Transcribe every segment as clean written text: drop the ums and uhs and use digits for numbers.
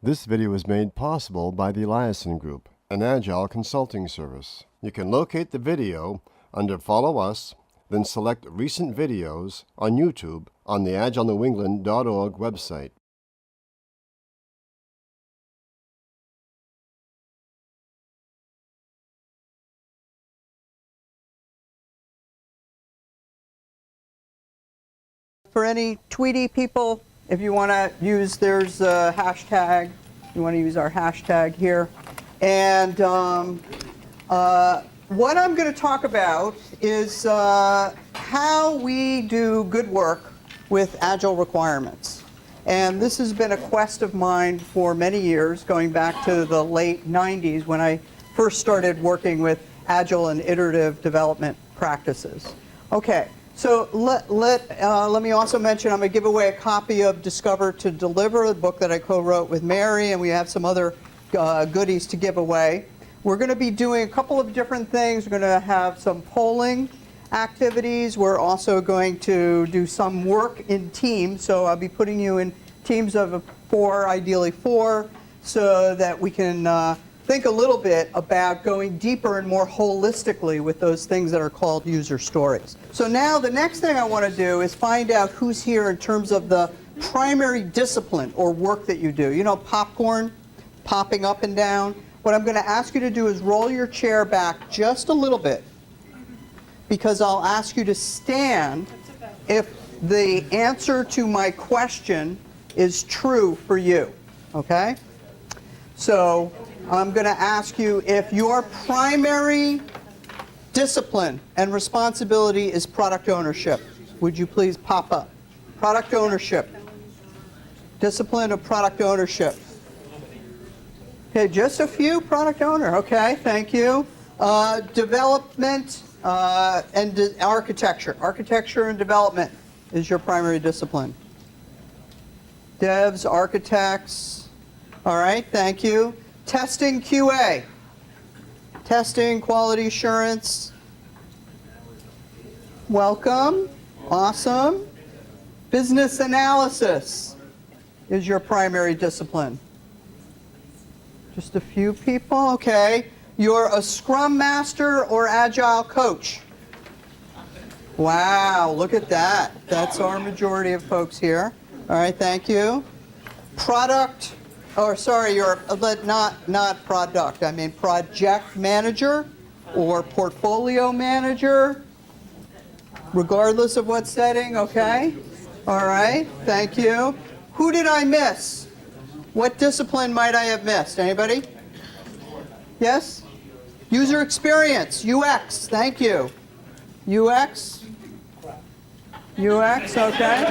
This video is made possible by the Eliason Group, an Agile consulting service. You can locate the video under Follow Us, then select Recent Videos on YouTube on the agilenewengland.org website. For any Tweety people, if you want to use, there's a hashtag. You want to use our hashtag here. And what I'm going to talk about is how we do good work with Agile requirements. And this has been a quest of mine for many years, going back to the late 90s when I first started working with Agile and iterative development practices. Okay. So let me also mention, I'm going to give away a copy of Discover to Deliver, the book that I co-wrote with Mary, and we have some other goodies to give away. We're going to be doing a couple of different things. We're going to have some polling activities. We're also going to do some work in teams. So I'll be putting you in teams of 4, ideally 4, so that we can think a little bit about going deeper and more holistically with those things that are called user stories. So now the next thing I want to do is find out who's here in terms of the primary discipline or work that you do. You know, popcorn popping up and down. What I'm going to ask you to do is roll your chair back just a little bit, because I'll ask you to stand if the answer to my question is true for you. Okay? So I'm going to ask you if your primary discipline and responsibility is product ownership. Would you please pop up? Product ownership. Discipline of product ownership. Okay, just a few product owner. Okay, thank you. Development and architecture. Architecture and development is your primary discipline. Devs, architects. All right, thank you. Testing, QA. Testing, quality assurance. Welcome. Awesome. Business analysis is your primary discipline. Just a few people, okay. You're a Scrum Master or Agile coach. Wow, look at that. That's our majority of folks here. All right, thank you. Product. Or sorry, you're not product. I mean project manager or portfolio manager, regardless of what setting. Okay. All right. Thank you. Who did I miss? What discipline might I have missed? Anybody? Yes? User experience, UX. Thank you. UX. UX. Okay.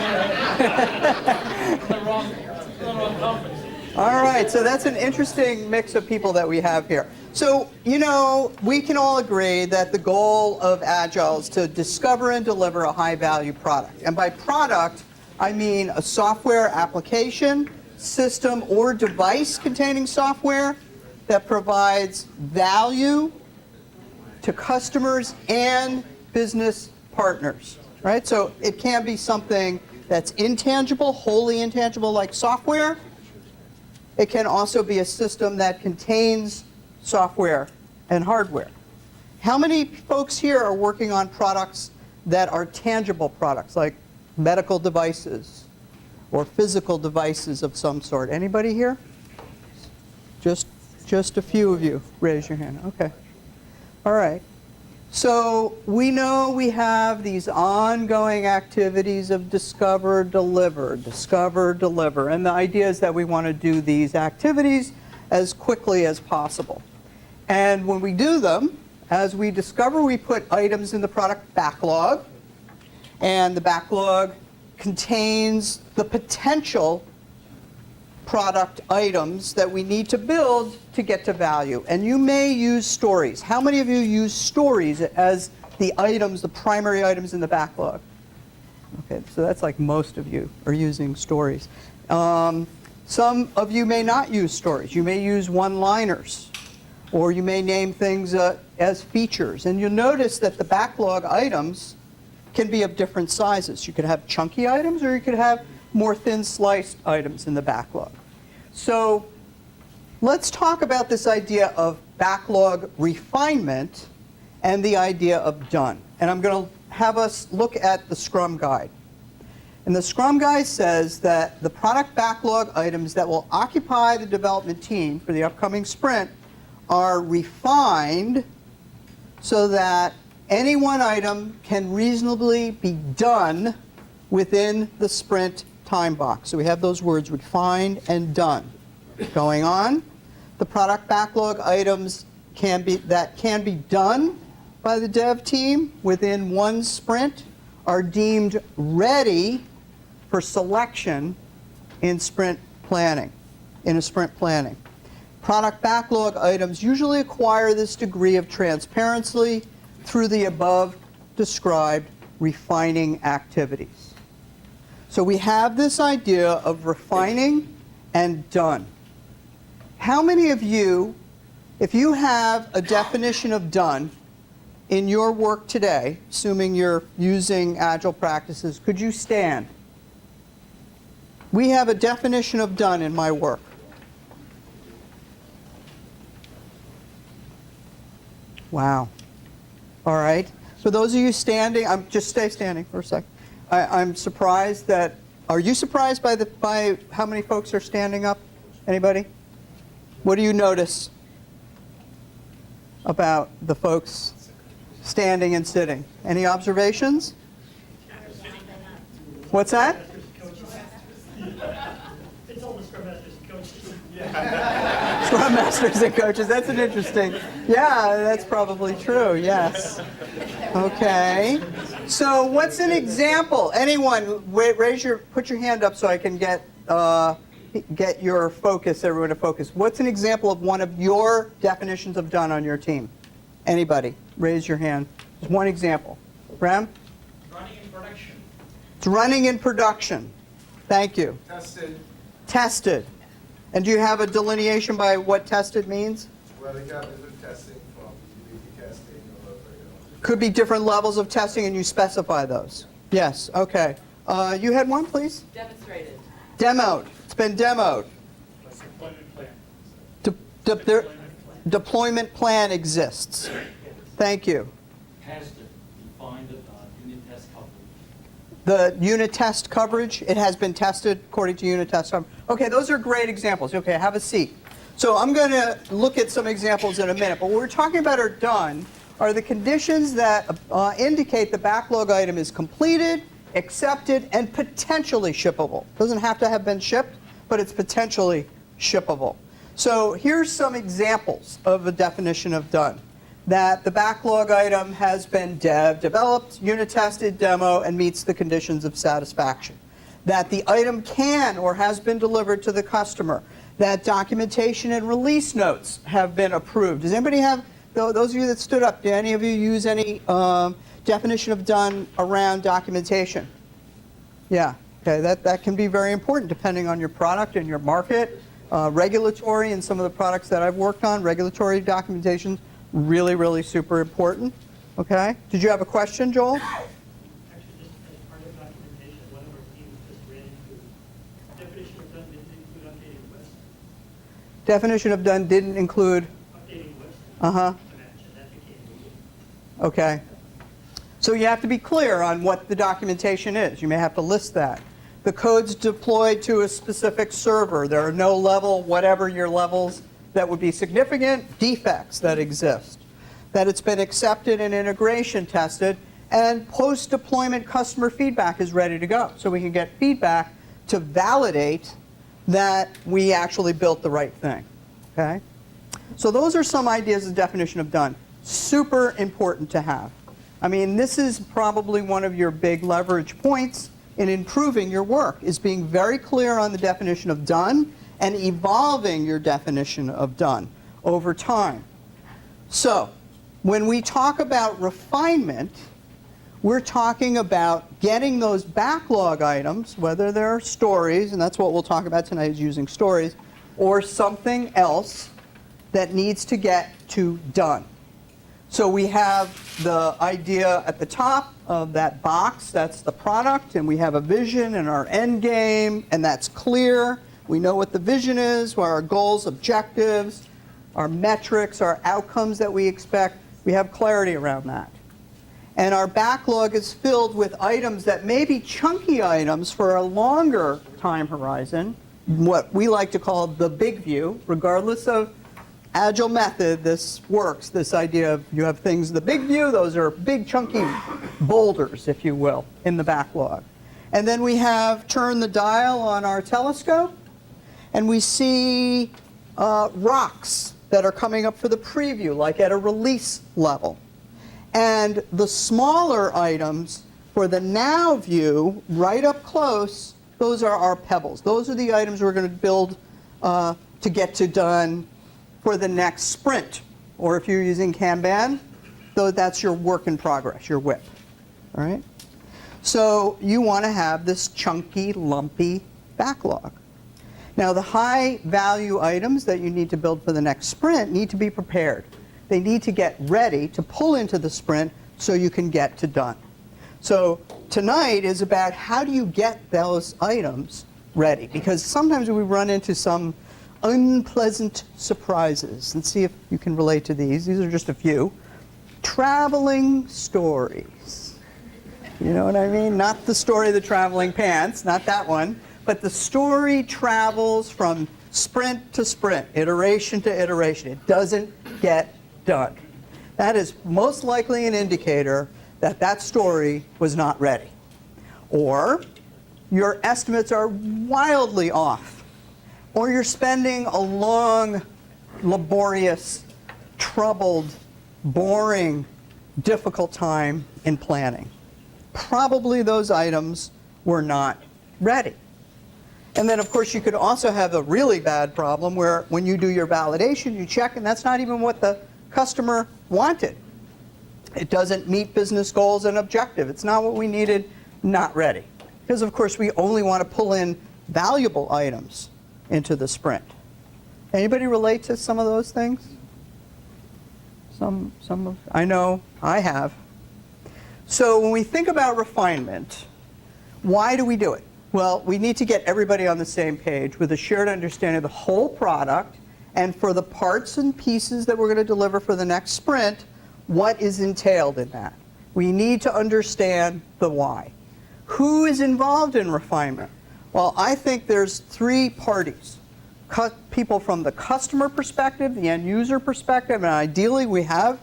All right, so that's an interesting mix of people that we have here. So, you know, we can all agree that the goal of Agile is to discover and deliver a high-value product. And by product, I mean a software application, system, or device containing software that provides value to customers and business partners, right? So it can be something that's intangible, wholly intangible, like software. It can also be a system that contains software and hardware. How many folks here are working on products that are tangible products, like medical devices or physical devices of some sort? Anybody here? Just a few of you. Raise your hand. Okay. All right. So we know we have these ongoing activities of discover, deliver, discover, deliver. And the idea is that we want to do these activities as quickly as possible. And when we do them, as we discover, we put items in the product backlog. And the backlog contains the potential product items that we need to build to get to value. And you may use stories. How many of you use stories as the items, the primary items in the backlog? Okay, so that's like most of you are using stories. Some of you may not use stories. You may use one-liners, or you may name things as features. And you'll notice that the backlog items can be of different sizes. You could have chunky items, or you could have more thin sliced items in the backlog. So let's talk about this idea of backlog refinement and the idea of done. And I'm going to have us look at the Scrum Guide. And the Scrum Guide says that the product backlog items that will occupy the development team for the upcoming sprint are refined so that any one item can reasonably be done within the sprint time box. So we have those words, refined and done. Going on, the product backlog items that can be done by the dev team within one sprint are deemed ready for selection in sprint planning, Product backlog items usually acquire this degree of transparency through the above described refining activities. So we have this idea of refining and done. How many of you, if you have a definition of done in your work today, assuming you're using Agile practices, could you stand? We have a definition of done in my work. Wow. All right. For those of you standing, just stay standing for a sec. I'm surprised that, are you surprised by how many folks are standing up? Anybody? What do you notice about the folks standing and sitting? Any observations? What's that? It's all the Scrum Masters and coaches. Scrum Masters and coaches, that's an interesting, yeah, that's probably true, yes. Okay, so what's an example? Anyone, put your hand up so I can get your focus, everyone to focus. What's an example of one of your definitions of done on your team? Anybody, raise your hand. Just one example. Bram? Running in production. It's running in production. Thank you. Tested. Tested. And do you have a delineation by what tested means? Well, they got different testing from UAT testing or Could be different levels of testing, and you specify those. Yes, okay. You had one, please? Demonstrated. Demoed. It's been demoed. Deployment plan. Their deployment plan exists. Thank you. Tested, define the unit test coverage. The unit test coverage, it has been tested according to unit test coverage. Okay, those are great examples. Okay, have a seat. So I'm going to look at some examples in a minute, but what we're talking about are done are the conditions that indicate the backlog item is completed, accepted, and potentially shippable. Doesn't have to have been shipped, but it's potentially shippable. So here's some examples of a definition of done. That the backlog item has been developed, unit tested, demo, and meets the conditions of satisfaction. That the item can or has been delivered to the customer. That documentation and release notes have been approved. Does anybody have, those of you that stood up, do any of you use any definition of done around documentation? Yeah, okay, that can be very important depending on your product and your market. Regulatory and some of the products that I've worked on, regulatory documentation, really, really super important. Okay, did you have a question, Joel? Actually, just as part of documentation, one of our teams just ran into definition of done didn't include updating lists. Definition of done didn't include, Updating lists. uh-huh, And that became legal. okay. So you have to be clear on what the documentation is. You may have to list that. The code's deployed to a specific server. There are no level, whatever your levels that would be significant defects that exist. That it's been accepted and integration tested, and post-deployment customer feedback is ready to go. So we can get feedback to validate that we actually built the right thing. Okay? So those are some ideas of definition of done. Super important to have. I mean, this is probably one of your big leverage points in improving your work, is being very clear on the definition of done and evolving your definition of done over time. So, when we talk about refinement, we're talking about getting those backlog items, whether they're stories, and that's what we'll talk about tonight is using stories, or something else that needs to get to done. So we have the idea at the top of that box, that's the product, and we have a vision and our end game, and that's clear. We know what the vision is, what our goals, objectives, our metrics, our outcomes that we expect. We have clarity around that. And our backlog is filled with items that may be chunky items for a longer time horizon, what we like to call the big view. Regardless of Agile method, this works, this idea of you have things, the big view, those are big chunky boulders, if you will, in the backlog. And then we have turn the dial on our telescope, and we see rocks that are coming up for the preview, like at a release level. And the smaller items for the now view, right up close, those are our pebbles. Those are the items we're going to build to get to done for the next sprint. Or if you're using Kanban, though, that's your work in progress, your WIP. All right? So you want to have this chunky, lumpy backlog. Now, the high value items that you need to build for the next sprint need to be prepared. They need to get ready to pull into the sprint so you can get to done. So tonight is about how do you get those items ready? Because sometimes we run into some unpleasant surprises. Let's see if you can relate to these. These are just a few. Traveling stories. You know what I mean? Not the story of the traveling pants, not that one, but the story travels from sprint to sprint, iteration to iteration. It doesn't get done. That is most likely an indicator that that story was not ready. Or your estimates are wildly off. Or you're spending a long, laborious, troubled, boring, difficult time in planning. Probably those items were not ready. And then, of course, you could also have a really bad problem where when you do your validation, you check, and that's not even what the customer wanted. It doesn't meet business goals and objective. It's not what we needed, not ready. Because, of course, we only want to pull in valuable items into the sprint. Anybody relate to some of those things? I know I have. So when we think about refinement, why do we do it? Well, we need to get everybody on the same page with a shared understanding of the whole product, and for the parts and pieces that we're going to deliver for the next sprint, what is entailed in that. We need to understand the why. Who is involved in refinement? Well, I think there's three parties. People from the customer perspective, the end user perspective, and ideally we have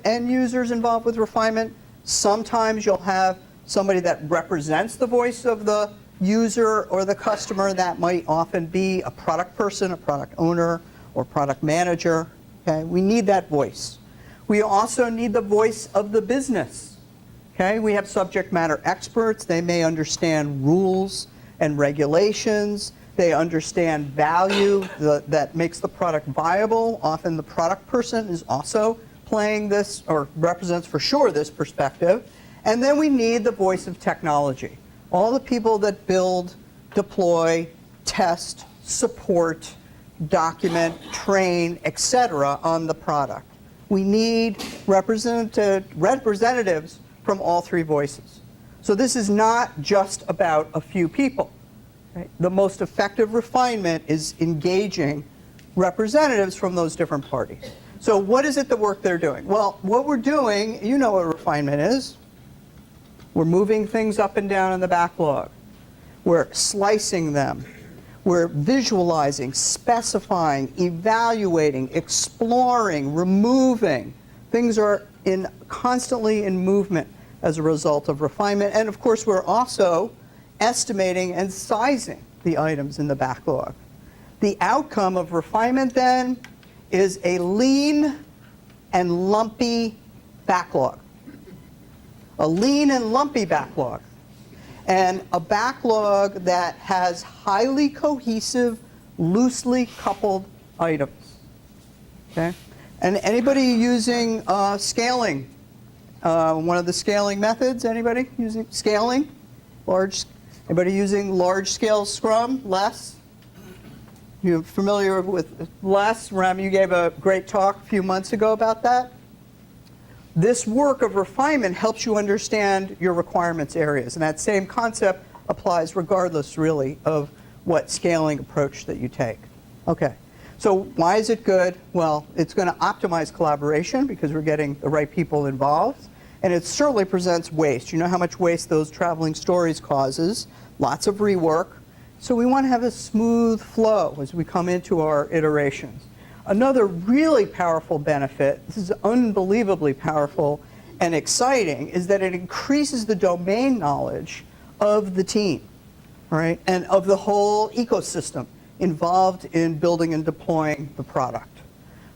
end users involved with refinement. Sometimes you'll have somebody that represents the voice of the user or the customer. That might often be a product person, a product owner, or product manager. Okay? We need that voice. We also need the voice of the business. Okay? We have subject matter experts. They may understand rules and regulations. They understand value that makes the product viable. Often the product person is also playing this, or represents for sure this perspective. And then we need the voice of technology. All the people that build, deploy, test, support, document, train, etc. on the product. We need representatives from all three voices. So this is not just about a few people. Right? The most effective refinement is engaging representatives from those different parties. So what is it the work they're doing? Well, what we're doing, you know what refinement is. We're moving things up and down in the backlog. We're slicing them. We're visualizing, specifying, evaluating, exploring, removing. Things are constantly in movement as a result of refinement. And of course, we're also estimating and sizing the items in the backlog. The outcome of refinement then is a lean and lumpy backlog. A lean and lumpy backlog. And a backlog that has highly cohesive, loosely coupled items. Okay? And anybody using scaling? One of the scaling methods, anybody using scaling? Anybody using large-scale Scrum? Les? You're familiar with Les? Ram, you gave a great talk a few months ago about that. This work of refinement helps you understand your requirements areas. And that same concept applies regardless, really, of what scaling approach that you take. Okay, so why is it good? Well, it's going to optimize collaboration because we're getting the right people involved, and it certainly presents waste. You know how much waste those traveling stories causes, lots of rework. So we want to have a smooth flow as we come into our iterations. Another really powerful benefit, this is unbelievably powerful and exciting, is that it increases the domain knowledge of the team, right, and of the whole ecosystem involved in building and deploying the product.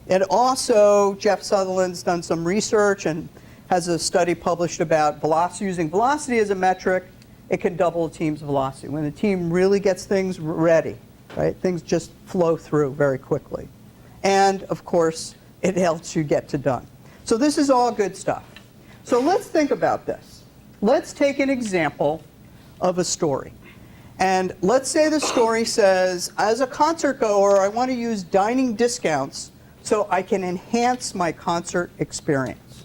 And also, Jeff Sutherland's done some research and has a study published about velocity. Using velocity as a metric, it can double a team's velocity. When the team really gets things ready, right, things just flow through very quickly. And of course, it helps you get to done. So this is all good stuff. So let's think about this. Let's take an example of a story. And let's say the story says, as a concert goer, I want to use dining discounts so I can enhance my concert experience.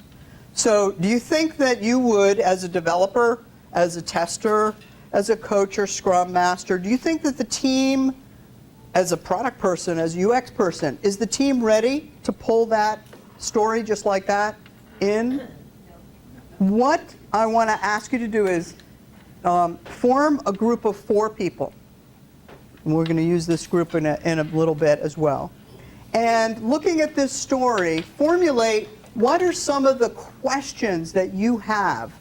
So do you think that you would, as a developer, as a tester, as a coach or scrum master, do you think that the team, as a product person, as a UX person, is the team ready to pull that story just like that in? What I want to ask you to do is form a group of 4 people. And we're going to use this group in a little bit as well. And looking at this story, formulate what are some of the questions that you have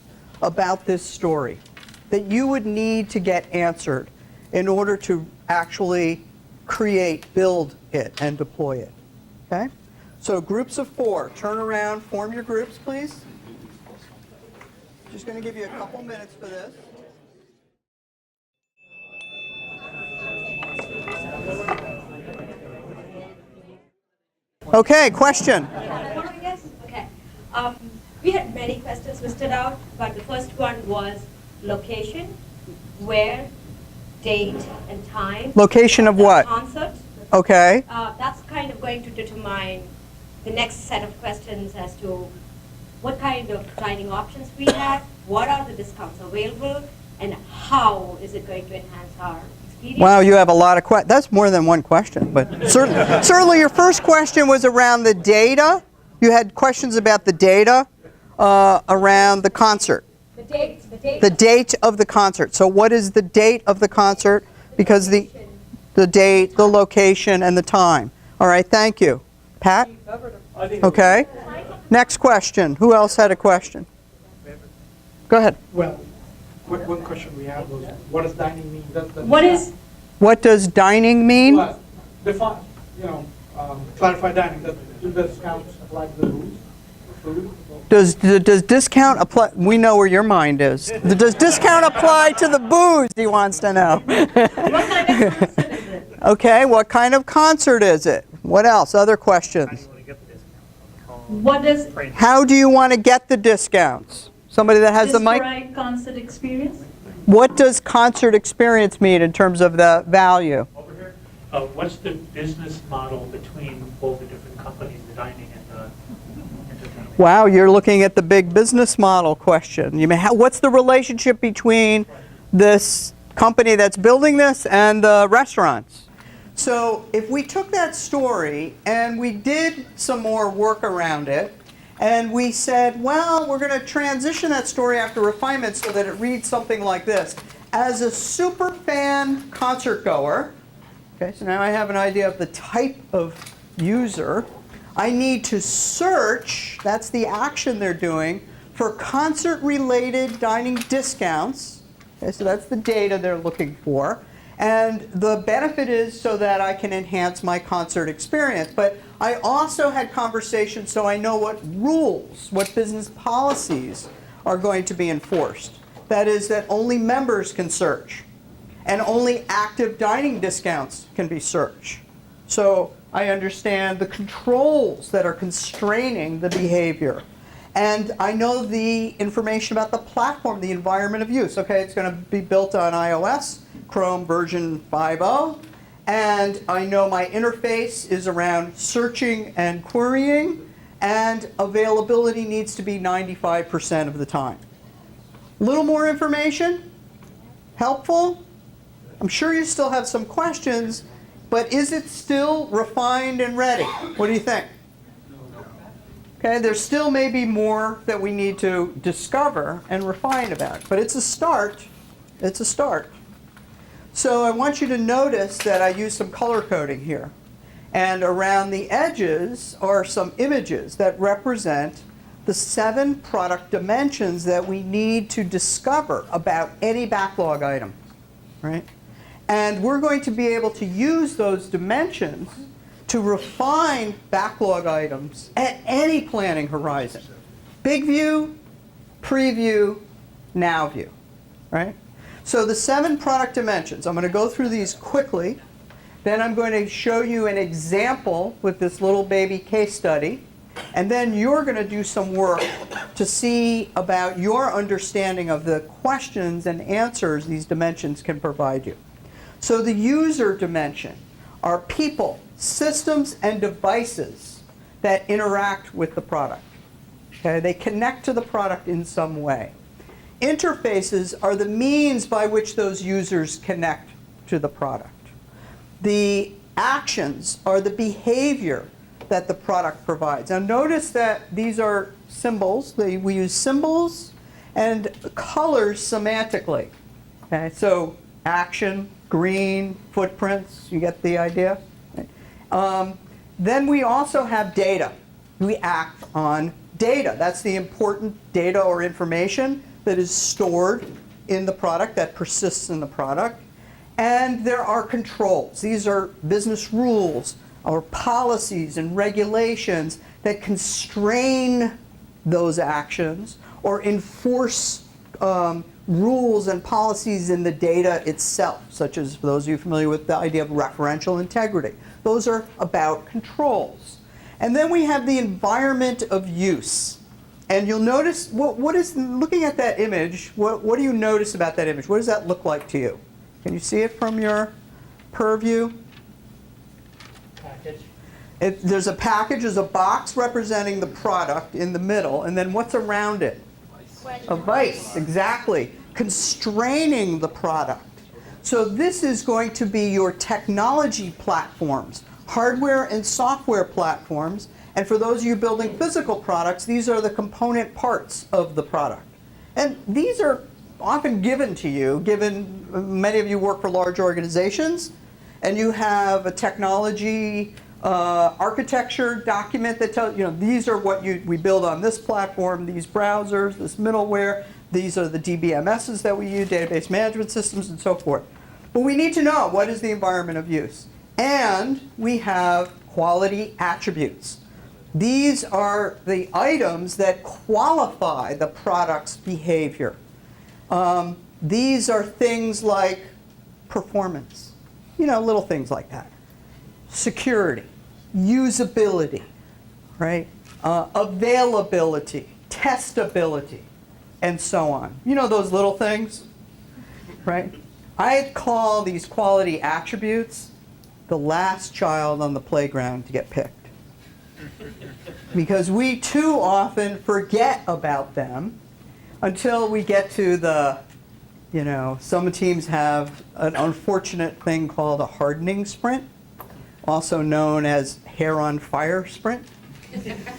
about this story that you would need to get answered in order to actually create, build it, and deploy it. Okay? So groups of 4. Turn around, form your groups, please. Just going to give you a couple minutes for this. Okay, question. Yes, okay. We had many questions listed out, but the first one was location, where, date, and time. Location of the what? Concert. Okay. That's kind of going to determine the next set of questions as to what kind of dining options we have, what are the discounts available, and how is it going to enhance our experience. Wow, you have a lot of questions. That's more than one question, but certainly your first question was around the data. You had questions about the data around the concert. The date. The date of the concert. So what is the date of the concert? Because the date, the location, and the time. All right, thank you. Pat? Okay. Next question. Who else had a question? Go ahead. Well, one question we have was, what does dining mean? What does dining mean? Well, define, clarify dining. Do the discounts apply to the booze? Food? Does discount apply? We know where your mind is. Does discount apply to the booze? He wants to know. What kind of concert is it? Okay, what kind of concert is it? What else? Other questions? What does How do you want to get the discounts? Somebody that has the mic? Describe concert experience? What does concert experience mean in terms of the value? Over here, what's the business model between both the different companies, the dining and the entertainment? Wow, you're looking at the big business model question. What's the relationship between this company that's building this and the restaurants? So if we took that story and we did some more work around it, and we said, well, we're going to transition that story after refinement so that it reads something like this. As a super fan concert goer, okay, so now I have an idea of the type of user, I need to search, that's the action they're doing, for concert-related dining discounts. Okay, so that's the data they're looking for. And the benefit is so that I can enhance my concert experience. But I also had conversations so I know what rules, what business policies are going to be enforced. That is that only members can search. And only active dining discounts can be searched. So I understand the controls that are constraining the behavior. And I know the information about the platform, the environment of use. Okay, it's going to be built on iOS, Chrome version 5.0. And I know my interface is around searching and querying. And availability needs to be 95% of the time. A little more information? Helpful? I'm sure you still have some questions, but is it still refined and ready? What do you think? Okay, there still may be more that we need to discover and refine about, but it's a start. It's a start. So I want you to notice that I use some color coding here. And around the edges are some images that represent the 7 product dimensions that we need to discover about any backlog item, right? And we're going to be able to use those dimensions to refine backlog items at any planning horizon. Big view, preview, now view, right? So the 7 product dimensions, I'm going to go through these quickly. Then I'm going to show you an example with this little baby case study. And then you're going to do some work to see about your understanding of the questions and answers these dimensions can provide you. So the user dimension are people, systems, and devices that interact with the product. Okay? They connect to the product in some way. Interfaces are the means by which those users connect to the product. The actions are the behavior that the product provides. Now notice that these are symbols. We use symbols and colors semantically. Okay? So action, green, footprints, you get the idea? Then we also have data. We act on data. That's the important data or information that is stored in the product, that persists in the product. And there are controls. These are business rules or policies and regulations that constrain those actions or enforce rules and policies in the data itself, such as, for those of you familiar with the idea of referential integrity. Those are about controls. And then we have the environment of use. And you'll notice, what is, looking at that image, what do you notice about that image? What does that look like to you? Can you see it from your purview? Package. There's a package, there's a box representing the product in the middle, and then what's around it? A vice, exactly. Constraining the product. So this is going to be your technology platforms, hardware and software platforms. And for those of you building physical products, these are the component parts of the product. And these are often given to you, given many of you work for large organizations, and you have a technology architecture document that tells, these are what we build on this platform, these browsers, this middleware, these are the DBMSs that we use, database management systems, and so forth. But we need to know what is the environment of use. And we have quality attributes. These are the items that qualify the product's behavior. These are things like performance, little things like that. Security, usability, right? Availability, testability, and so on. Those little things, right? I call these quality attributes the last child on the playground to get picked. Because we too often forget about them until we get to the, some teams have an unfortunate thing called a hardening sprint, also known as hair on fire sprint.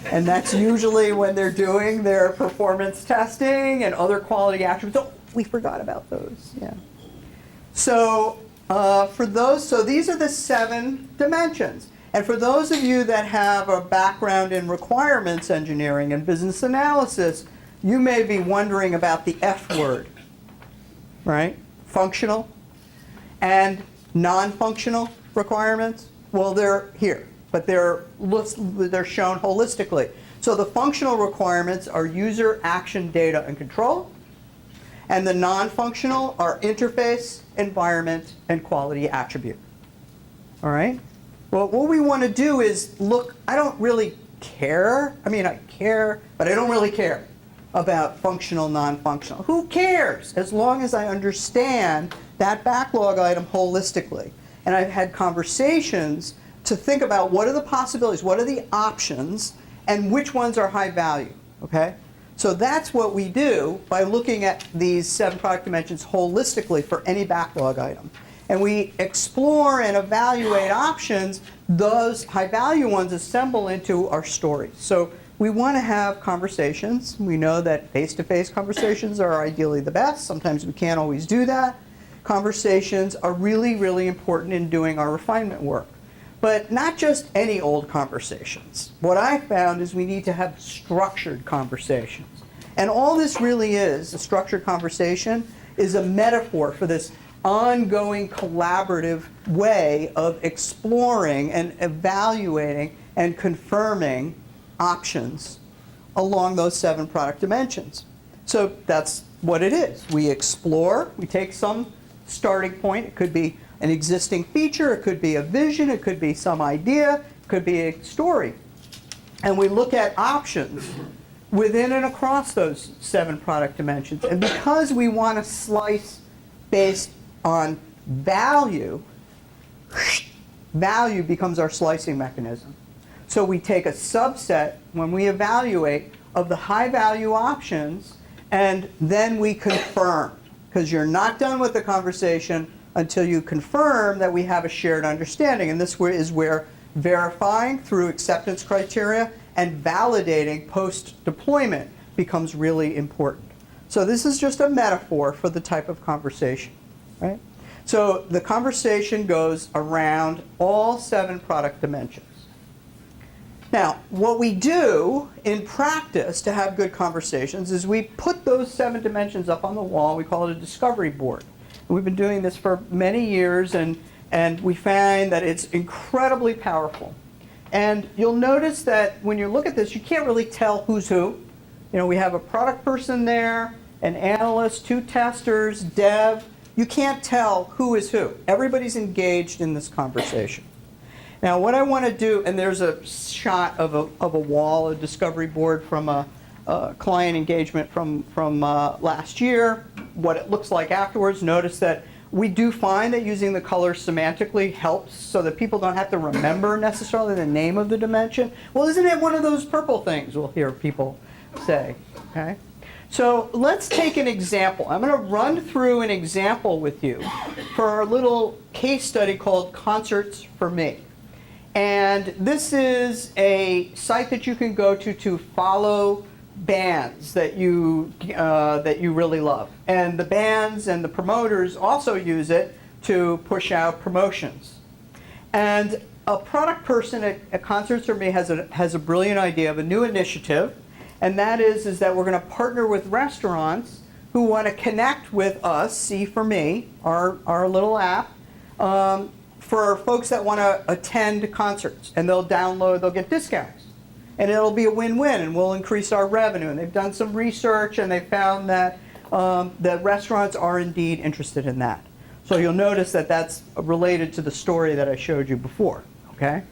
And that's usually when they're doing their performance testing and other quality attributes. Oh, we forgot about those, yeah. So so these are the 7 dimensions. And for those of you that have a background in requirements engineering and business analysis, you may be wondering about the F word, right? Functional and non-functional requirements. Well, they're here, but they're shown holistically. So the functional requirements are user, action, data, and control. And the non-functional are interface, environment, and quality attribute. All right? Well, what we want to do is look, I don't really care. I care, but I don't really care about functional, non-functional. Who cares? As long as I understand that backlog item holistically. And I've had conversations to think about what are the possibilities, what are the options, and which ones are high value, okay? So that's what we do by looking at these 7 product dimensions holistically for any backlog item. and we explore and evaluate options, those high-value ones assemble into our stories. So we want to have conversations. We know that face-to-face conversations are ideally the best. Sometimes we can't always do that. Conversations are really, really important in doing our refinement work. But not just any old conversations. What I found is we need to have structured conversations. And all this really is, a structured conversation, is a metaphor for this ongoing collaborative way of exploring and evaluating and confirming options along those 7 product dimensions. So that's what it is. We explore, we take some starting point. It could be an existing feature, it could be a vision, it could be some idea, it could be a story. And we look at options within and across those 7 product dimensions. And because we want to slice based on value, value becomes our slicing mechanism. So we take a subset when we evaluate of the high value options, and then we confirm, because you're not done with the conversation until you confirm that we have a shared understanding. And this is where verifying through acceptance criteria and validating post-deployment becomes really important. So this is just a metaphor for the type of conversation, right? So the conversation goes around all 7 product dimensions. Now, what we do in practice to have good conversations is we put those 7 dimensions up on the wall. We call it a discovery board. And we've been doing this for many years, and we find that it's incredibly powerful. And you'll notice that when you look at this, you can't really tell who's who. You know, we have a product person there, an analyst, 2 testers, dev. You can't tell who is who. Everybody's engaged in this conversation. Now, what I want to do, and there's a shot of a wall, a discovery board from a client engagement from last year, what it looks like afterwards. Notice that we do find that using the colors semantically helps so that people don't have to remember necessarily the name of the dimension. Well, isn't it one of those purple things, we'll hear people say, okay? So let's take an example. I'm going to run through an example with you for our little case study called Concerts for Me. And this is a site that you can go to follow bands that you really love. And the bands and the promoters also use it to push out promotions. And a product person at Concerts for Me has a brilliant idea of a new initiative, and that is that we're going to partner with restaurants who want to connect with us, See for Me, our little app, for folks that want to attend concerts, and they'll get discounts. And it'll be a win-win, and we'll increase our revenue. And they've done some research, and they found that restaurants are indeed interested in that. So you'll notice that that's related to the story that I showed you before, okay?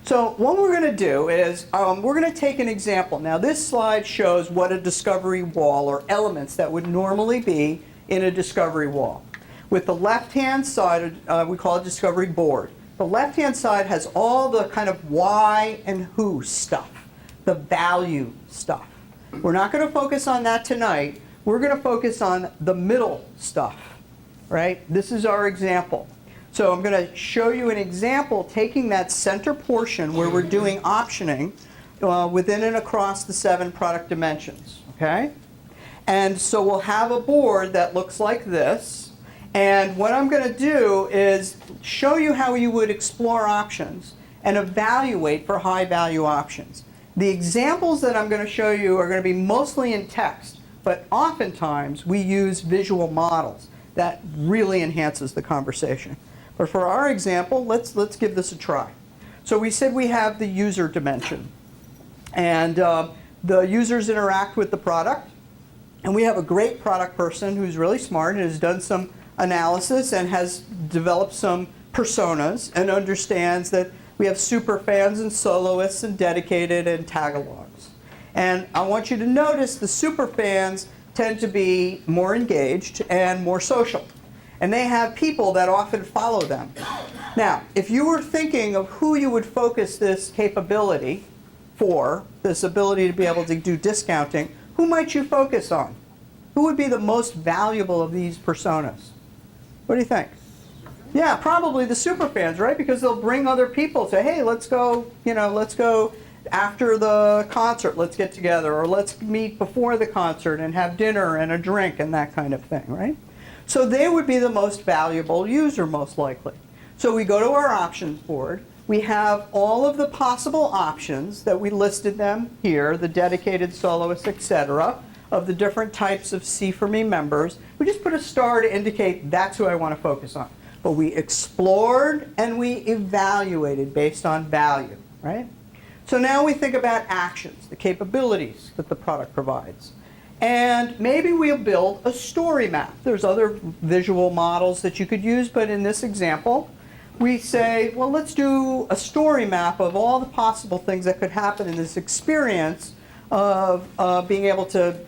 So what we're going to do is we're going to take an example. Now, this slide shows what a discovery wall, or elements that would normally be in a discovery wall. With the left-hand side, we call it discovery board. The left-hand side has all the kind of why and who stuff, the value stuff. We're not going to focus on that tonight. We're going to focus on the middle stuff, right? This is our example. So I'm going to show you an example taking that center portion where we're doing optioning within and across the 7 product dimensions, okay? And so we'll have a board that looks like this. And what I'm going to do is show you how you would explore options and evaluate for high-value options. The examples that I'm going to show you are going to be mostly in text, but oftentimes we use visual models. That really enhances the conversation. But for our example, let's give this a try. So we said we have the user dimension. And the users interact with the product. And we have a great product person who's really smart and has done some analysis and has developed some personas and understands that we have super fans and soloists and dedicated and tag-alongs. And I want you to notice the super fans tend to be more engaged and more social. And they have people that often follow them. Now, if you were thinking of who you would focus this capability for, this ability to be able to do discounting, who might you focus on? Who would be the most valuable of these personas? What do you think? Yeah, probably the super fans, right? Because they'll bring other people, say, hey, let's go, let's go after the concert, let's get together, or let's meet before the concert and have dinner and a drink and that kind of thing, right? So they would be the most valuable user, most likely. So we go to our options board. We have all of the possible options that we listed them here, the dedicated soloists, etc., of the different types of C4Me members. We just put a star to indicate that's who I want to focus on. But we explored and we evaluated based on value, right? So now we think about actions, the capabilities that the product provides. And maybe we'll build a story map. There's other visual models that you could use, but in this example, we say, well, let's do a story map of all the possible things that could happen in this experience of being able to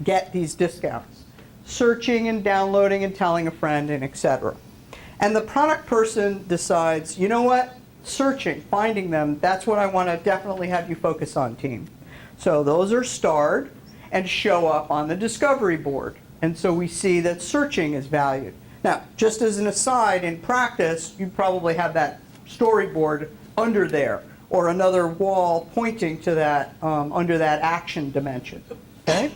get these discounts. Searching and downloading and telling a friend and etc. And the product person decides, you know what? Searching, finding them, that's what I want to definitely have you focus on, team. So those are starred and show up on the discovery board. And so we see that searching is valued. Now, just as an aside, in practice, you probably have that storyboard under there, or another wall pointing to that under that action dimension. Okay?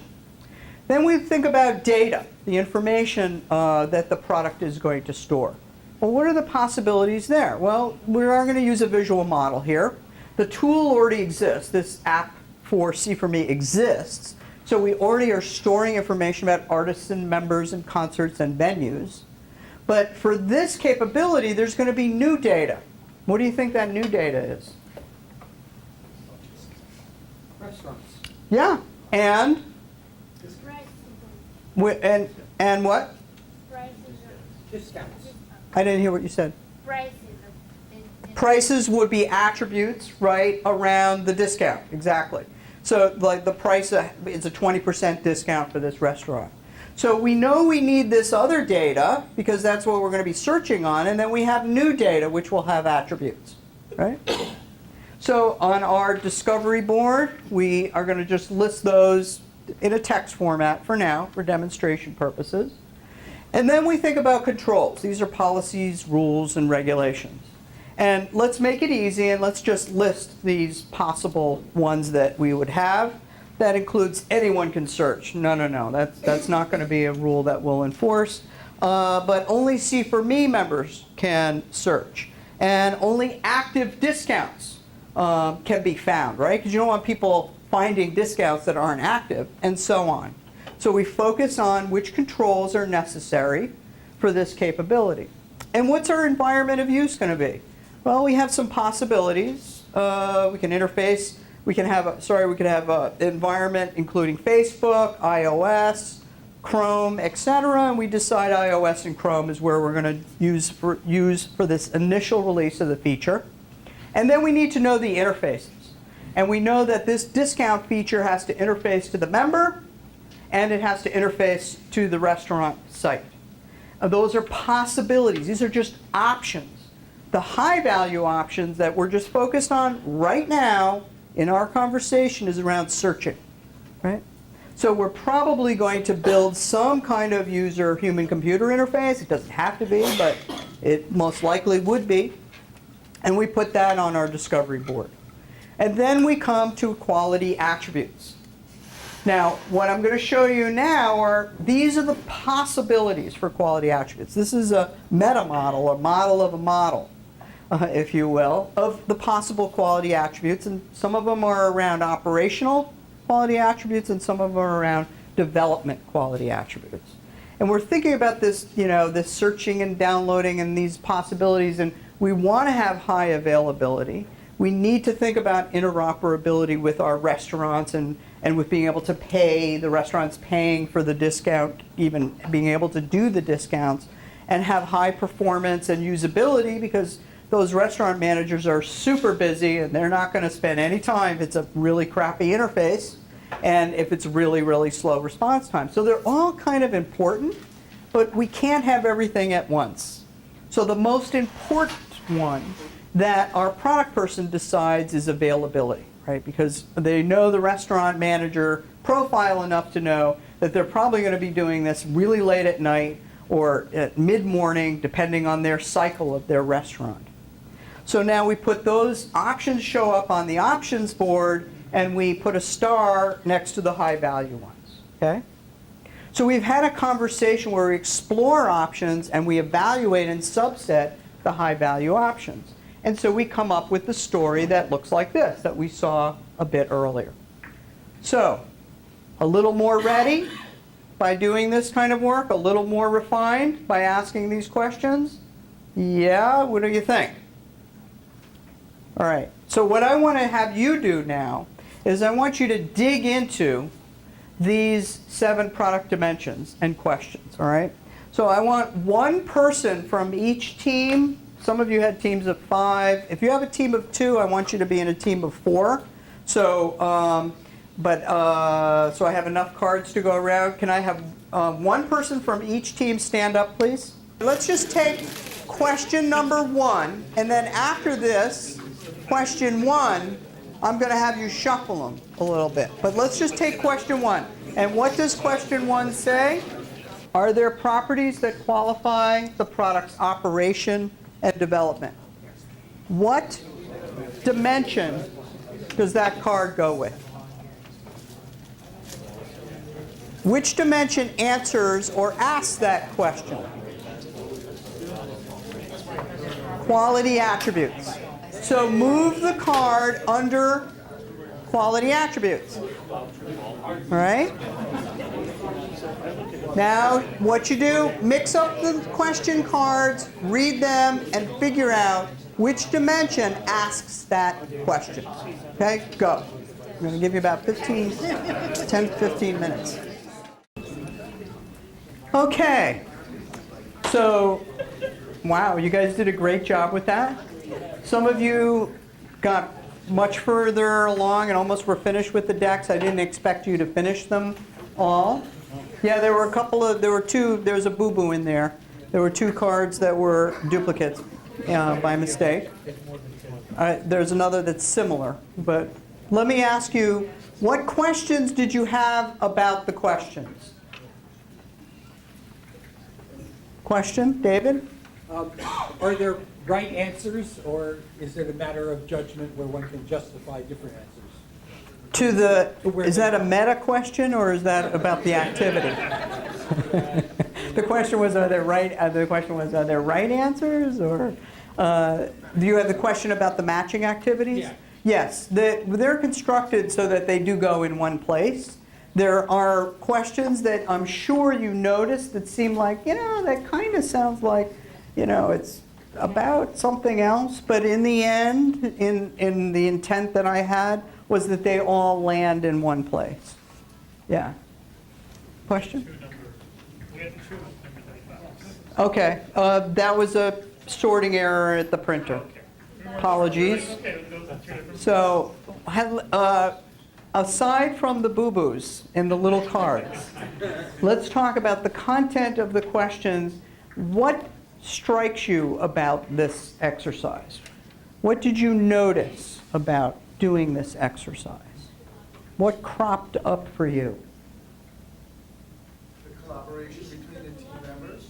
Then we think about data, the information that the product is going to store. Well, what are the possibilities there? Well, we are going to use a visual model here. The tool already exists. This app for C4Me exists. So we already are storing information about artists and members and concerts and venues. But for this capability, there's going to be new data. What do you think that new data is? Restaurants. Yeah, and Prices. and what? Prices. Discounts. I didn't hear what you said. Prices. Prices would be attributes, right, around the discount. Exactly. So like the price is a 20% discount for this restaurant. So we know we need this other data because that's what we're going to be searching on, and then we have new data which will have attributes, right? So on our discovery board, we are going to just list those in a text format for now, for demonstration purposes. And then we think about controls. These are policies, rules, and regulations. And let's make it easy and let's just list these possible ones that we would have. That includes anyone can search. No. That's not going to be a rule that we'll enforce. But only C4Me members can search. And only active discounts can be found, right? Because you don't want people finding discounts that aren't active, and so on. So we focus on which controls are necessary for this capability. And what's our environment of use going to be? Well, we have some possibilities. We can interface. We can have an environment including Facebook, iOS, Chrome, etc. And we decide iOS and Chrome is where we're going to use for this initial release of the feature. And then we need to know the interfaces. And we know that this discount feature has to interface to the member, and it has to interface to the restaurant site. Those are possibilities. These are just options. The high-value options that we're just focused on right now in our conversation is around searching, right? So we're probably going to build some kind of user human-computer interface. It doesn't have to be, but it most likely would be. And we put that on our discovery board. And then we come to quality attributes. Now, what I'm going to show you now these are the possibilities for quality attributes. This is a meta model, a model of a model, if you will, of the possible quality attributes. And some of them are around operational quality attributes, and some of them are around development quality attributes. And we're thinking about this, this searching and downloading and these possibilities, and we want to have high availability. We need to think about interoperability with our restaurants and with being able to pay, the restaurants paying for the discount, even being able to do the discounts, and have high performance and usability, because those restaurant managers are super busy and they're not going to spend any time if it's a really crappy interface and if it's really, really slow response time. So they're all kind of important, but we can't have everything at once. So the most important one that our product person decides is availability, right? Because they know the restaurant manager profile enough to know that they're probably going to be doing this really late at night, or at mid-morning, depending on their cycle of their restaurant. So now we put those options show up on the options board, and we put a star next to the high-value ones, okay? So we've had a conversation where we explore options and we evaluate and subset the high-value options. And so we come up with the story that looks like this, that we saw a bit earlier. So, a little more ready by doing this kind of work, a little more refined by asking these questions? Yeah, what do you think? All right, so what I want to have you do now is I want you to dig into these 7 product dimensions and questions, all right? So I want one person from each team. Some of you had teams of 5. If you have a team of 2, I want you to be in a team of 4. So, so I have enough cards to go around. Can I have one person from each team stand up, please? Let's just take question number 1, and then after this, question 1, I'm going to have you shuffle them a little bit. But let's just take question 1. And what does question 1 say? Are there properties that qualify the product's operation and development? What dimension does that card go with? Which dimension answers or asks that question? Quality attributes. So move the card under quality attributes. All right? Now, what you do, mix up the question cards, read them, and figure out which dimension asks that question. Okay, go. I'm going to give you about 10 to 15 minutes. Okay. So, wow, you guys did a great job with that. Some of you got much further along and almost were finished with the decks. I didn't expect you to finish them all. Yeah, there were a couple of, there was a boo-boo in there. There were 2 cards that were duplicates by mistake. There's another that's similar. But let me ask you, what questions did you have about the questions? Question, David? Are there right answers, or is it a matter of judgment where one can justify different answers? To the, is that a meta question, or is that about the activity? The question was, are there right answers, or do you have the question about the matching activities? Yeah. Yes, they're constructed so that they do go in one place. There are questions that I'm sure you noticed that seem like, that kind of sounds like, it's about something else. But in the end, in the intent that I had, was that they all land in one place. Yeah. Question? Okay. That was a sorting error at the printer. Apologies. So, aside from the boo-boos and the little cards, let's talk about the content of the questions. What strikes you about this exercise? What did you notice about doing this exercise? What cropped up for you? The collaboration between the team members.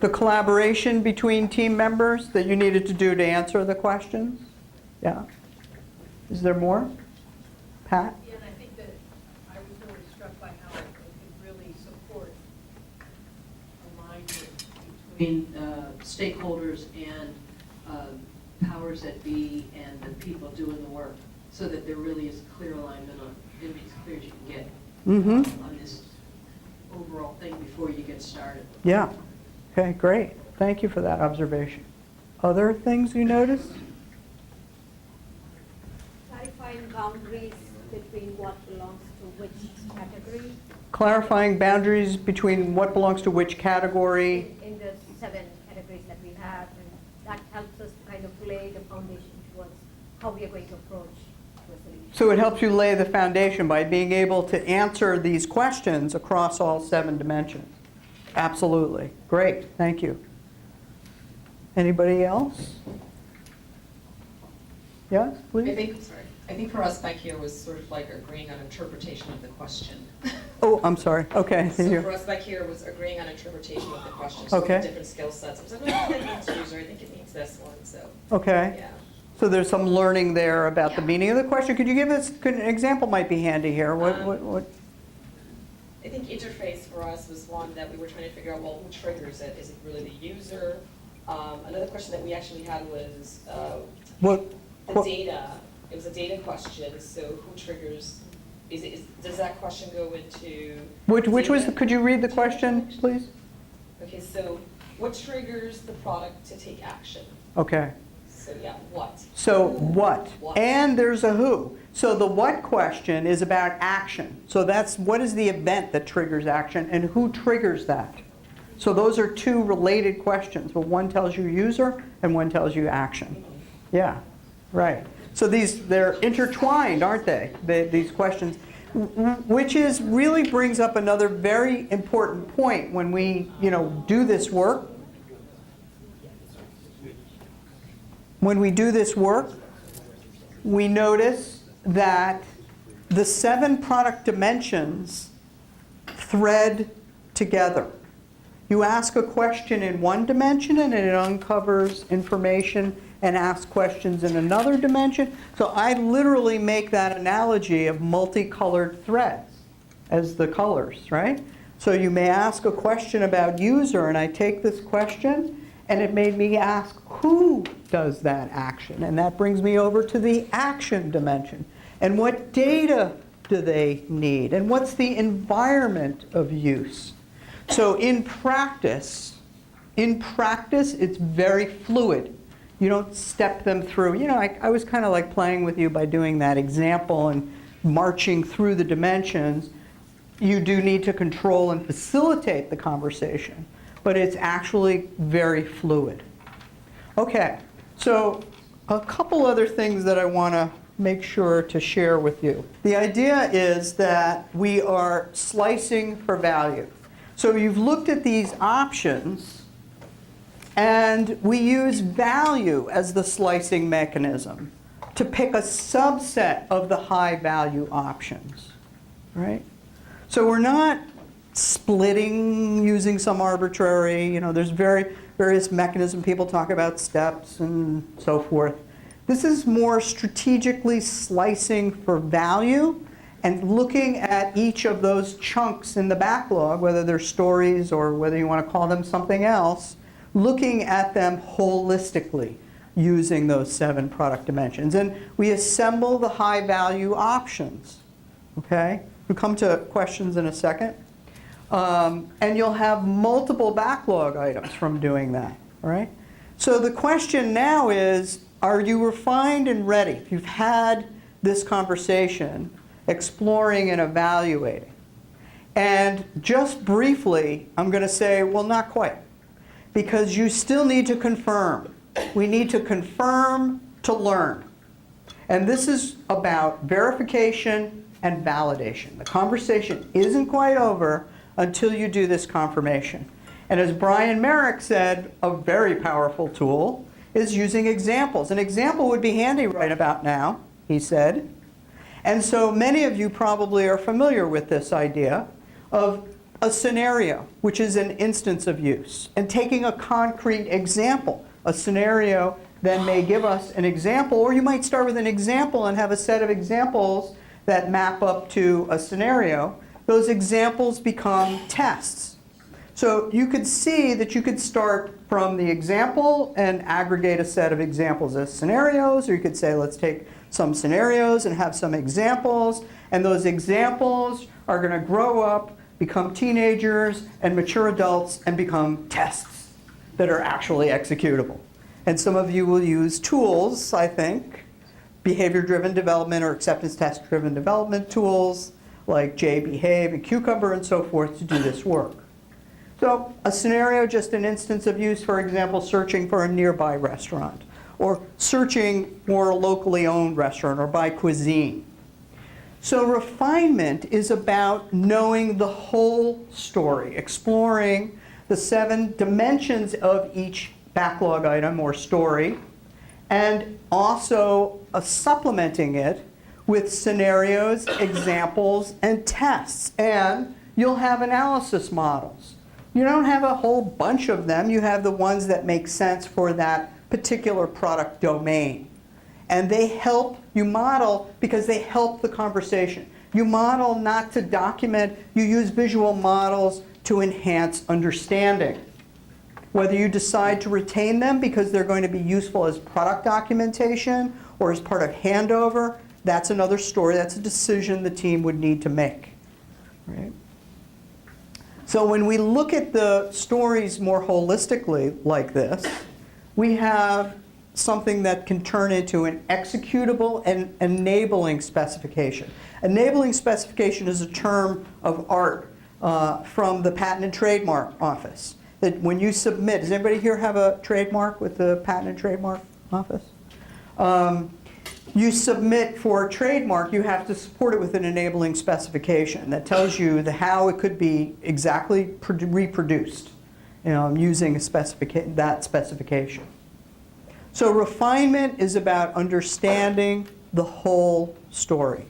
The collaboration between team members that you needed to do to answer the questions? Yeah. Is there more? Pat? Yeah, and I think that I was really struck by how it could really support alignment between stakeholders and powers that be and the people doing the work, so that there really is clear alignment on, as clear as you can get on this overall thing before you get started. Yeah. Okay, great. Thank you for that observation. Other things you noticed? Clarifying boundaries between what belongs to which category Clarifying boundaries between what belongs to which category. in the 7 categories that we have, and that helps us to kind of lay the foundation towards how we are going to approach the solution. So it helps you lay the foundation by being able to answer these questions across all 7 dimensions. Absolutely. Great. Thank you. Anybody else? Yes, please? I think for us back here was sort of like agreeing on interpretation of the question. Oh, I'm sorry. Okay. So for us back here was agreeing on interpretation of the question. So Okay. different skill sets. I was like, I think it means user, I think it means this one, so. Okay. Yeah. So there's some learning there about the Yeah. meaning of the question. Could you give us, an example might be handy here. What? I think interface for us was one that we were trying to figure out, well, who triggers it? Is it really the user? Another question that we actually had was What? the data. It was a data question, so who triggers, does that question go into? Which was, data? could you read the question, please? Okay, so what triggers the product to take action? Okay. So yeah, what? So what? What? And there's a who. So the what question is about action. So that's what is the event that triggers action and who triggers that? So those are two related questions, but one tells you user and one tells you action. Yeah, right. So they're intertwined, aren't they? These questions, which really brings up another very important point when we, do this work. When we do this work, we notice that the 7 product dimensions thread together. You ask a question in one dimension and it uncovers information and asks questions in another dimension. So I literally make that analogy of multicolored threads as the colors, right? So you may ask a question about user and I take this question and it made me ask who does that action? And that brings me over to the action dimension. And what data do they need? And what's the environment of use? So in practice, it's very fluid. You don't step them through. I was kind of like playing with you by doing that example and marching through the dimensions. You do need to control and facilitate the conversation, but it's actually very fluid. Okay, so a couple other things that I want to make sure to share with you. The idea is that we are slicing for value. So you've looked at these options, and we use value as the slicing mechanism to pick a subset of the high value options, right? So we're not splitting using some arbitrary, there's various mechanisms. People talk about steps and so forth. This is more strategically slicing for value and looking at each of those chunks in the backlog, whether they're stories or whether you want to call them something else, looking at them holistically using those 7 product dimensions. And we assemble the high value options, okay? We'll come to questions in a second. And you'll have multiple backlog items from doing that, all right? So the question now is, are you refined and ready? If you've had this conversation, exploring and evaluating. And just briefly, I'm going to say, well, not quite. Because you still need to confirm. We need to confirm to learn. And this is about verification and validation. The conversation isn't quite over until you do this confirmation. And as Brian Merrick said, a very powerful tool is using examples. An example would be handy right about now, he said. And so many of you probably are familiar with this idea of a scenario, which is an instance of use, and taking a concrete example. A scenario then may give us an example, or you might start with an example and have a set of examples that map up to a scenario. Those examples become tests. So you could see that you could start from the example and aggregate a set of examples as scenarios, or you could say, let's take some scenarios and have some examples, and those examples are going to grow up, become teenagers and mature adults, and become tests that are actually executable. And some of you will use tools, I think, behavior-driven development or acceptance test-driven development tools like JBehave and Cucumber and so forth to do this work. So a scenario, just an instance of use, for example, searching for a nearby restaurant, or searching for a locally owned restaurant, or by cuisine. So refinement is about knowing the whole story, exploring the 7 dimensions of each backlog item or story, and also supplementing it with scenarios, examples, and tests. And you'll have analysis models. You don't have a whole bunch of them. You have the ones that make sense for that particular product domain. And they help you model because they help the conversation. You model not to document. You use visual models to enhance understanding. Whether you decide to retain them because they're going to be useful as product documentation or as part of handover, that's another story. That's a decision the team would need to make. Right? So when we look at the stories more holistically like this, we have something that can turn into an executable and enabling specification. Enabling specification is a term of art from the Patent and Trademark Office. That when you submit, does anybody here have a trademark with the Patent and Trademark Office? You submit for a trademark, you have to support it with an enabling specification that tells you how it could be exactly reproduced, using that specification. So refinement is about understanding the whole story.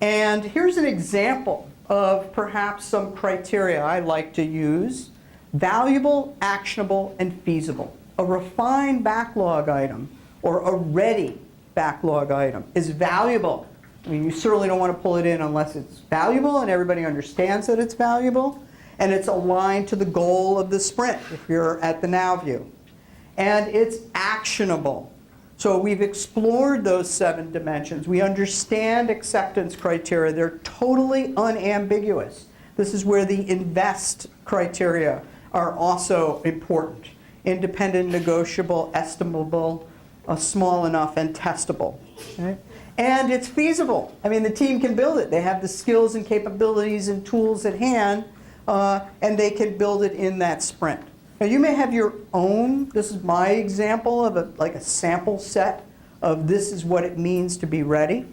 And here's an example of perhaps some criteria I like to use: valuable, actionable, and feasible. A refined backlog item or a ready backlog item is valuable. I mean, you certainly don't want to pull it in unless it's valuable and everybody understands that it's valuable and it's aligned to the goal of the sprint if you're at the now view. And it's actionable. So we've explored those 7 dimensions. We understand acceptance criteria. They're totally unambiguous. This is where the INVEST criteria are also important. Independent, negotiable, estimable, small enough, and testable. Okay? And it's feasible. I mean, the team can build it. They have the skills and capabilities and tools at hand, and they can build it in that sprint. Now, you may have your own. This is my example of like a sample set of this is what it means to be ready.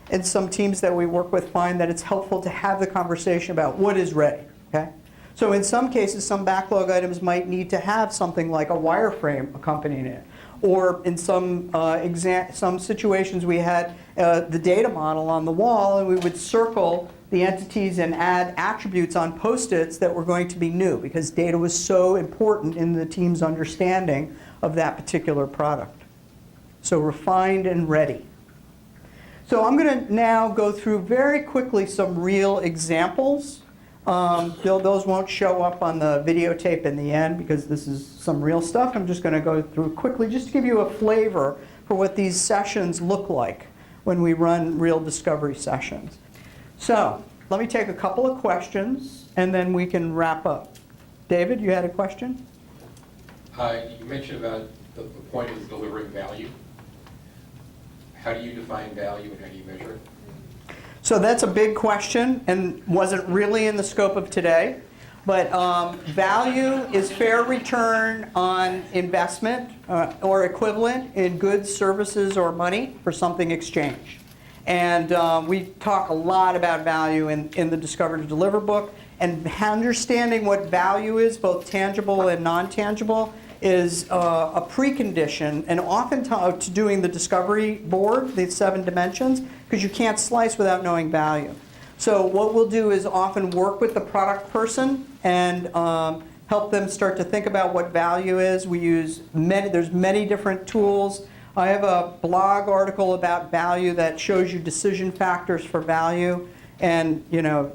And some teams that we work with find that it's helpful to have the conversation about what is ready. Okay? So in some cases, some backlog items might need to have something like a wireframe accompanying it. Or in some situations, we had the data model on the wall, and we would circle the entities and add attributes on Post-its that were going to be new, because data was so important in the team's understanding of that particular product. So refined and ready. So I'm going to now go through very quickly some real examples. Those won't show up on the videotape in the end because this is some real stuff. I'm just going to go through quickly just to give you a flavor for what these sessions look like when we run real discovery sessions. So let me take a couple of questions and then we can wrap up. David, you had a question? You mentioned about the point is delivering value. How do you define value and how do you measure it? So that's a big question and wasn't really in the scope of today. But value is fair return on investment or equivalent in goods, services, or money for something exchanged. And we talk a lot about value in the Discover to Deliver book. And understanding what value is, both tangible and non-tangible, is a precondition, and often to doing the discovery board, the 7 dimensions, because you can't slice without knowing value. So what we'll do is often work with the product person and help them start to think about what value is. We use there's many different tools. I have a blog article about value that shows you decision factors for value. And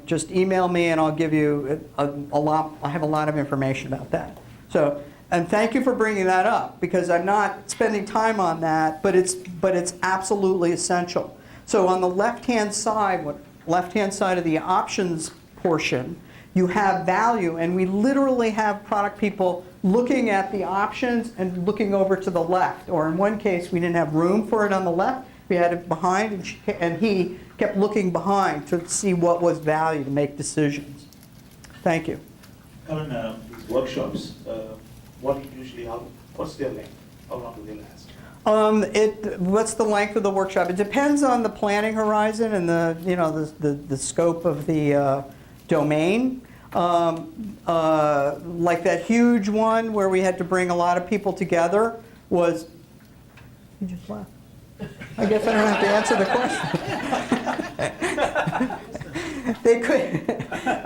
just email me and I'll give you a lot. I have a lot of information about that. So, and thank you for bringing that up because I'm not spending time on that, but it's absolutely essential. So on the left-hand side of the options portion, you have value, and we literally have product people looking at the options and looking over to the left. Or in one case, we didn't have room for it on the left. We had it behind, and he kept looking behind to see what was value to make decisions. Thank you. Ellen, these workshops, what's their length? How long do they last? What's the length of the workshop? It depends on the planning horizon and the scope of the domain. Like that huge one where we had to bring a lot of people together was He just left. I guess I don't have to answer the question. They could,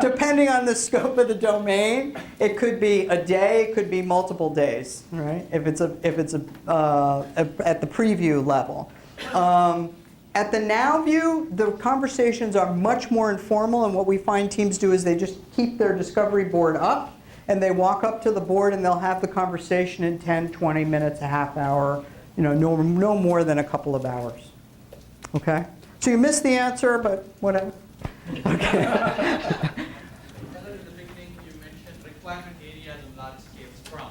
depending on the scope of the domain, it could be a day, it could be multiple days, right? If it's at the preview level. At the now view, the conversations are much more informal, and what we find teams do is they just keep their discovery board up, and they walk up to the board and they'll have the conversation in 10, 20 minutes, a half hour, no more than a couple of hours. Okay? So you missed the answer, but whatever. Okay. In the beginning, you mentioned requirement areas and large scale Scrum.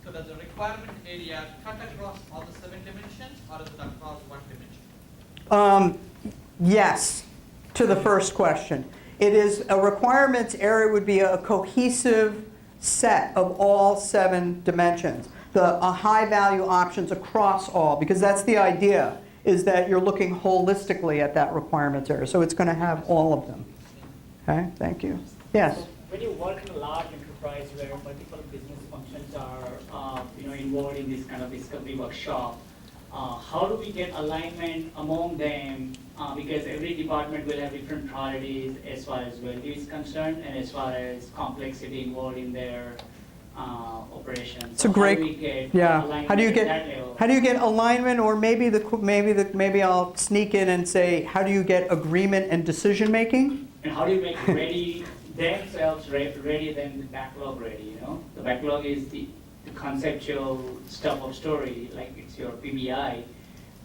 So does the requirement area cut across all the 7 dimensions, or is it across 1 dimension? Yes, to the first question. It is a requirements area would be a cohesive set of all 7 dimensions. The high value options across all, because that's the idea, is that you're looking holistically at that requirements area. So it's going to have all of them. Okay, thank you. Yes? When you work in a large enterprise where multiple business functions are involved in this kind of discovery workshop, how do we get alignment among them? Because every department will have different priorities as far as value is concerned and as far as complexity involved in their operations. It's a great, How do you get alignment, or maybe I'll sneak in and say, how do you get agreement and decision making? And how do you make themselves ready than the backlog ready? The backlog is the conceptual stuff of story, like it's your PBI,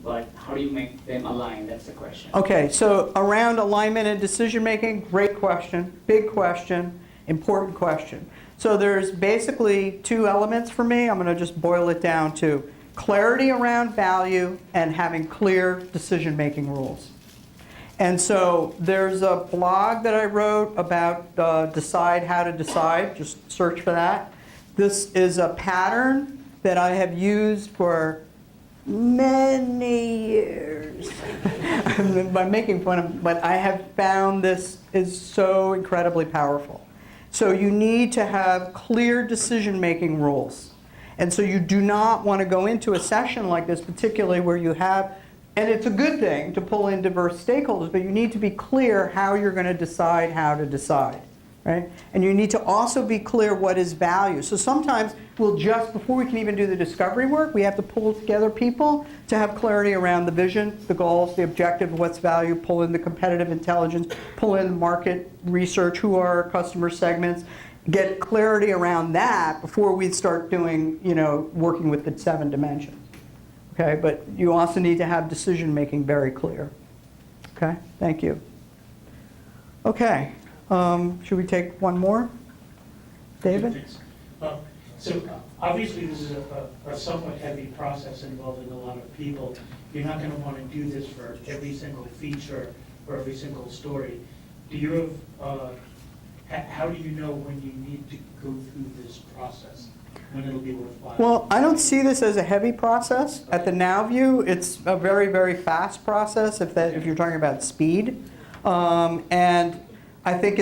but how do you make them align? That's the question. Okay, so around alignment and decision making, great question, big question, important question. So there's basically 2 elements for me. I'm going to just boil it down to clarity around value and having clear decision making rules. And so there's a blog that I wrote about decide how to decide, just search for that. This is a pattern that I have used for many years. I'm making fun of, but I have found this is so incredibly powerful. So you need to have clear decision-making rules. And so you do not want to go into a session like this, particularly where you have, and it's a good thing to pull in diverse stakeholders, but you need to be clear how you're going to decide how to decide. Right? And you need to also be clear what is value. So sometimes we'll just, before we can even do the discovery work, we have to pull together people to have clarity around the vision, the goals, the objective, what's value, pull in the competitive intelligence, pull in market research, who are our customer segments, get clarity around that before we start doing, working with the 7 dimensions. Okay, but you also need to have decision making very clear. Okay, thank you. Okay. Should we take one more? David? So obviously this is a somewhat heavy process involving a lot of people. You're not going to want to do this for every single feature or every single story. Do you have, how do you know when you need to go through this process, when it'll be worthwhile? Well, I don't see this as a heavy process. At the now view, it's a very, very fast process if you're talking about speed. And I think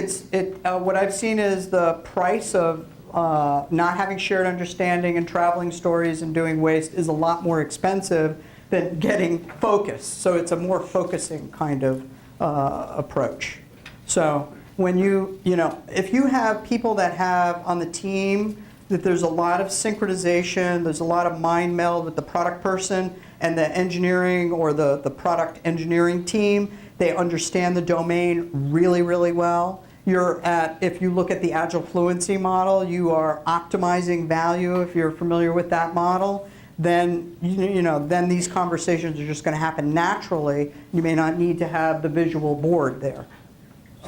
what I've seen is the price of not having shared understanding and traveling stories and doing waste is a lot more expensive than getting focus. So it's a more focusing kind of approach. So when if you have people that have on the team that there's a lot of synchronization, there's a lot of mind meld with the product person and the engineering or the product engineering team, they understand the domain really, really well. If you look at the Agile Fluency model, you are optimizing value. If you're familiar with that model, then then these conversations are just going to happen naturally. You may not need to have the visual board there.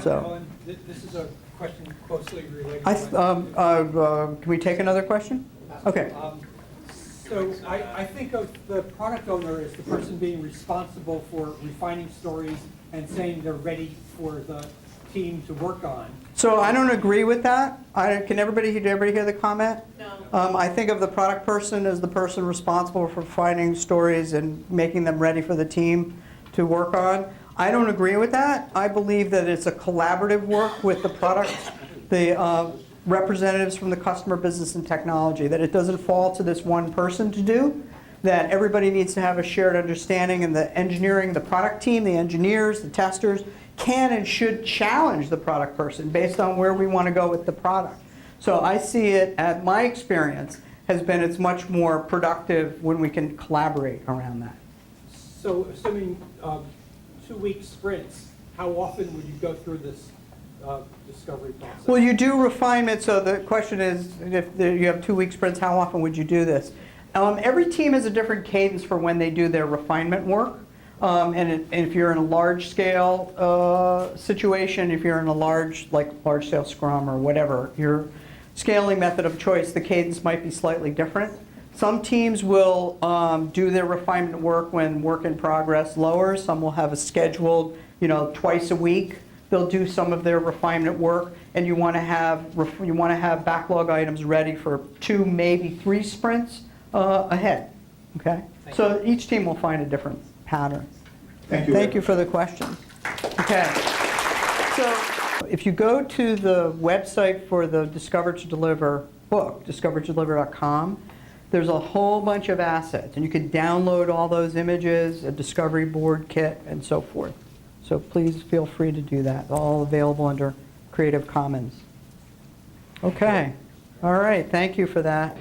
So, this is a question closely related. Can we take another question? Okay. So I think of the product owner as the person being responsible for refining stories and saying they're ready for the team to work on. So I don't agree with that. Did everybody hear the comment? No. I think of the product person as the person responsible for finding stories and making them ready for the team to work on. I don't agree with that. I believe that it's a collaborative work with the product, the representatives from the customer, business, and technology, that it doesn't fall to this one person to do, that everybody needs to have a shared understanding, and the engineering, the product team, the engineers, the testers can and should challenge the product person based on where we want to go with the product. So I see it, at my experience, has been it's much more productive when we can collaborate around that. So assuming 2-week sprints, how often would you go through this discovery process? Well, you do refinement, so the question is, if you have 2-week sprints, how often would you do this? Every team has a different cadence for when they do their refinement work. And if you're in a large-scale situation, if you're in a large-scale Scrum or whatever, your scaling method of choice, the cadence might be slightly different. Some teams will do their refinement work when work in progress lowers. Some will have a scheduled, twice a week. They'll do some of their refinement work, and you want to have backlog items ready for 2, maybe 3 sprints ahead. Okay, so each team will find a different pattern. Thank you. Thank you for the question. Okay, so if you go to the website for the Discover to Deliver book, discovertodeliver.com, there's a whole bunch of assets, and you can download all those images, a discovery board kit, and so forth. So please feel free to do that. All available under Creative Commons. Okay. All right. Thank you for that.